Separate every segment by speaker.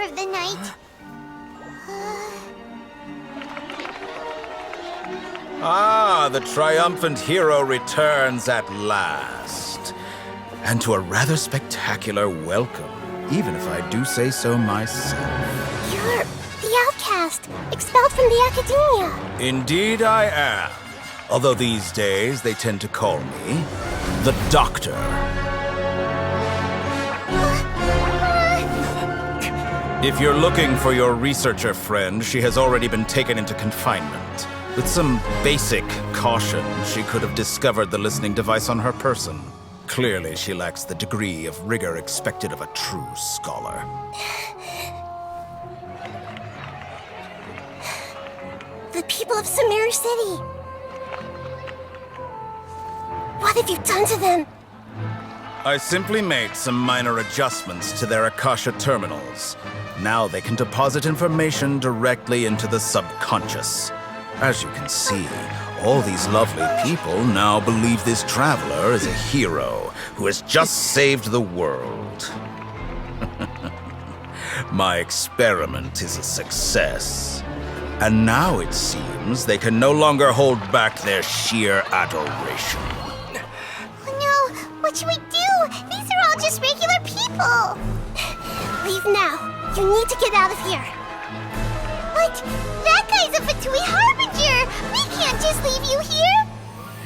Speaker 1: of the night.
Speaker 2: Ah, the triumphant hero returns at last. And to a rather spectacular welcome, even if I do say so myself.
Speaker 1: You're the outcast, expelled from the academia.
Speaker 2: Indeed I am. Although these days they tend to call me the Doctor. If you're looking for your researcher friend, she has already been taken into confinement. With some basic caution, she could have discovered the listening device on her person. Clearly, she lacks the degree of rigor expected of a true scholar.
Speaker 1: The people of Sumeru City. What have you done to them?
Speaker 2: I simply made some minor adjustments to their Akasha terminals. Now they can deposit information directly into the subconscious. As you can see, all these lovely people now believe this traveler is a hero who has just saved the world. My experiment is a success. And now it seems they can no longer hold back their sheer adoration.
Speaker 1: Oh no, what should we do? These are all just regular people. Leave now. You need to get out of here. But that guy's a Fatui Harbinger! We can't just leave you here!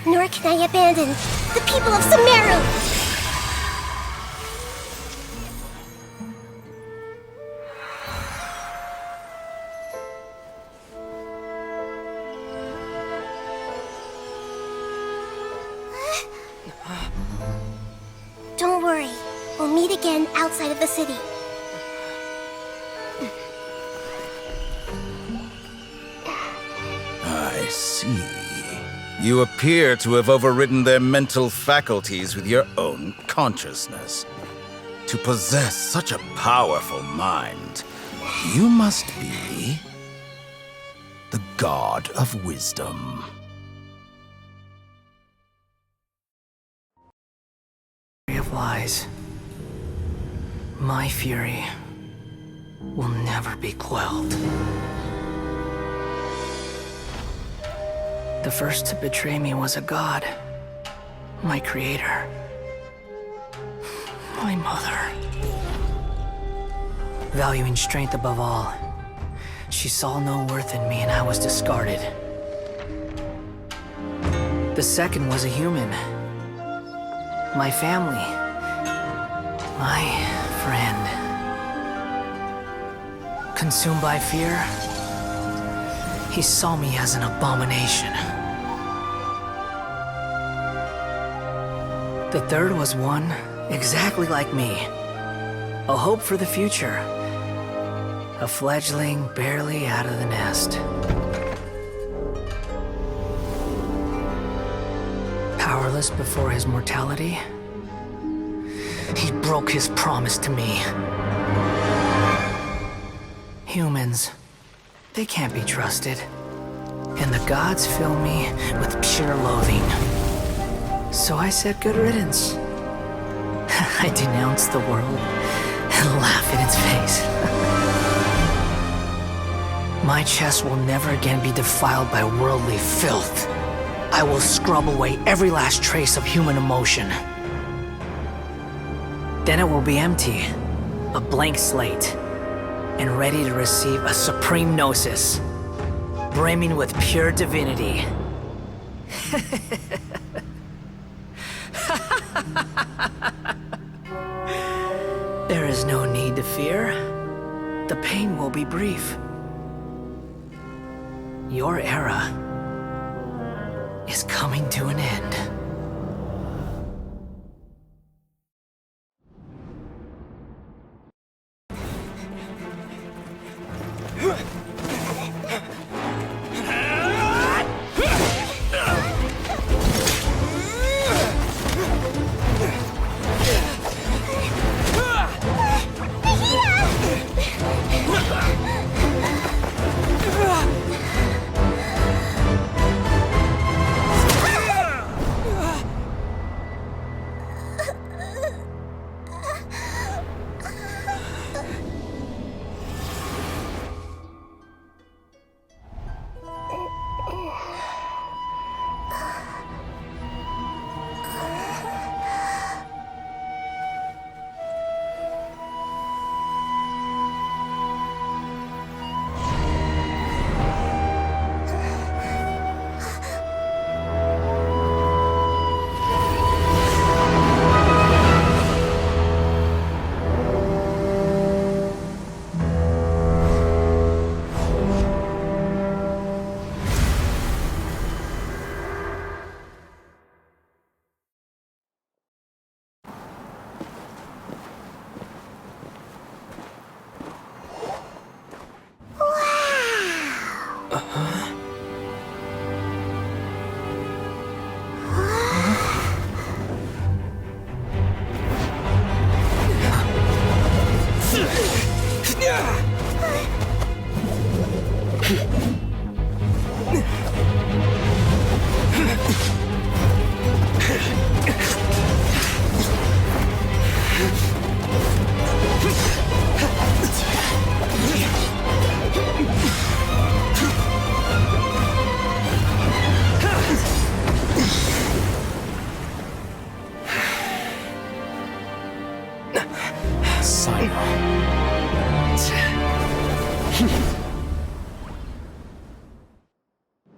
Speaker 1: Nor can I abandon the people of Sumeru! Don't worry. We'll meet again outside of the city.
Speaker 2: I see. You appear to have overridden their mental faculties with your own consciousness. To possess such a powerful mind, you must be the god of wisdom.
Speaker 3: Of lies. My fury will never be quelled. The first to betray me was a god. My creator. My mother. Valuing strength above all, she saw no worth in me and I was discarded. The second was a human. My family. My friend. Consumed by fear, he saw me as an abomination. The third was one exactly like me. A hope for the future. A fledgling barely out of the nest. Powerless before his mortality, he broke his promise to me. Humans, they can't be trusted. And the gods fill me with pure loathing. So I said good riddance. I denounce the world and laugh in its face. My chest will never again be defiled by worldly filth. I will scrub away every last trace of human emotion. Then it will be empty, a blank slate, and ready to receive a supreme gnosis, brimming with pure divinity. There is no need to fear. The pain will be brief. Your era is coming to an end.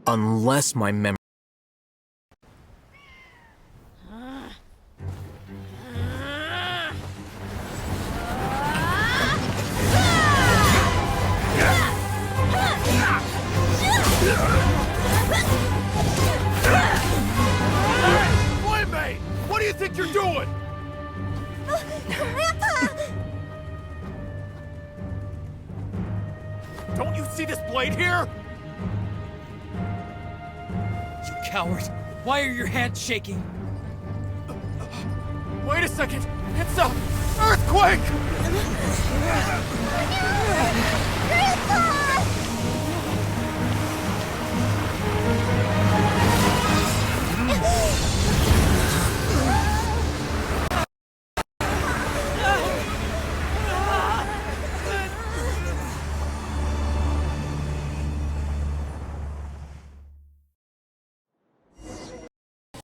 Speaker 4: Unless my memory...
Speaker 5: Playmate! What do you think you're doing?
Speaker 1: Grandpa!
Speaker 5: Don't you see this blade here?
Speaker 6: You coward! Why are your hands shaking?
Speaker 5: Wait a second! It's a earthquake!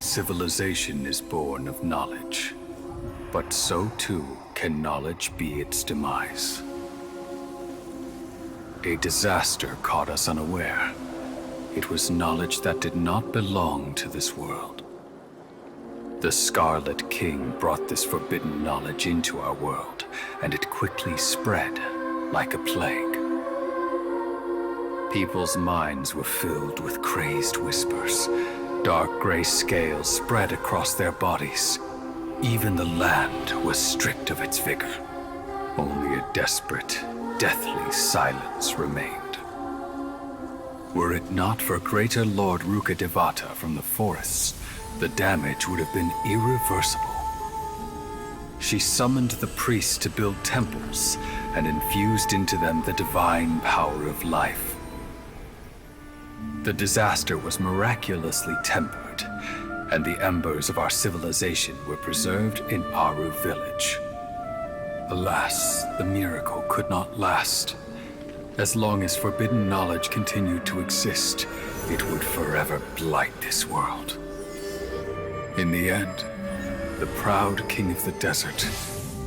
Speaker 7: Civilization is born of knowledge, but so too can knowledge be its demise. A disaster caught us unaware. It was knowledge that did not belong to this world. The Scarlet King brought this forbidden knowledge into our world, and it quickly spread like a plague. People's minds were filled with crazed whispers. Dark gray scales spread across their bodies. Even the land was stripped of its vigor. Only a desperate, deathly silence remained. Were it not for greater Lord Rukkhadevata from the forests, the damage would have been irreversible. She summoned the priests to build temples and infused into them the divine power of life. The disaster was miraculously tempered, and the embers of our civilization were preserved in Aru village. Alas, the miracle could not last. As long as forbidden knowledge continued to exist, it would forever blight this world. In the end, the proud king of the desert,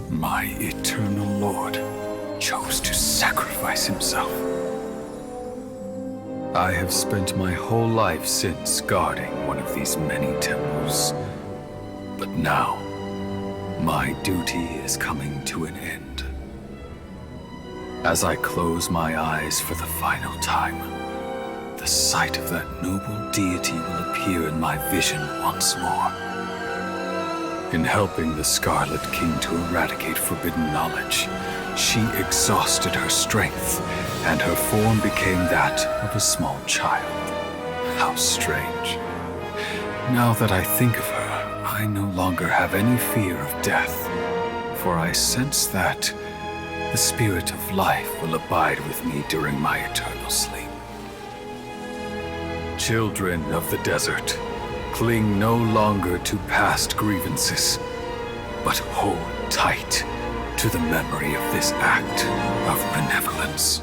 Speaker 7: my eternal lord, chose to sacrifice himself. I have spent my whole life since guarding one of these many temples. But now, my duty is coming to an end. As I close my eyes for the final time, the sight of that noble deity will appear in my vision once more. In helping the Scarlet King to eradicate forbidden knowledge, she exhausted her strength, and her form became that of a small child. How strange. Now that I think of her, I no longer have any fear of death, for I sense that the spirit of life will abide with me during my eternal sleep. Children of the desert, cling no longer to past grievances, but hold tight to the memory of this act of benevolence.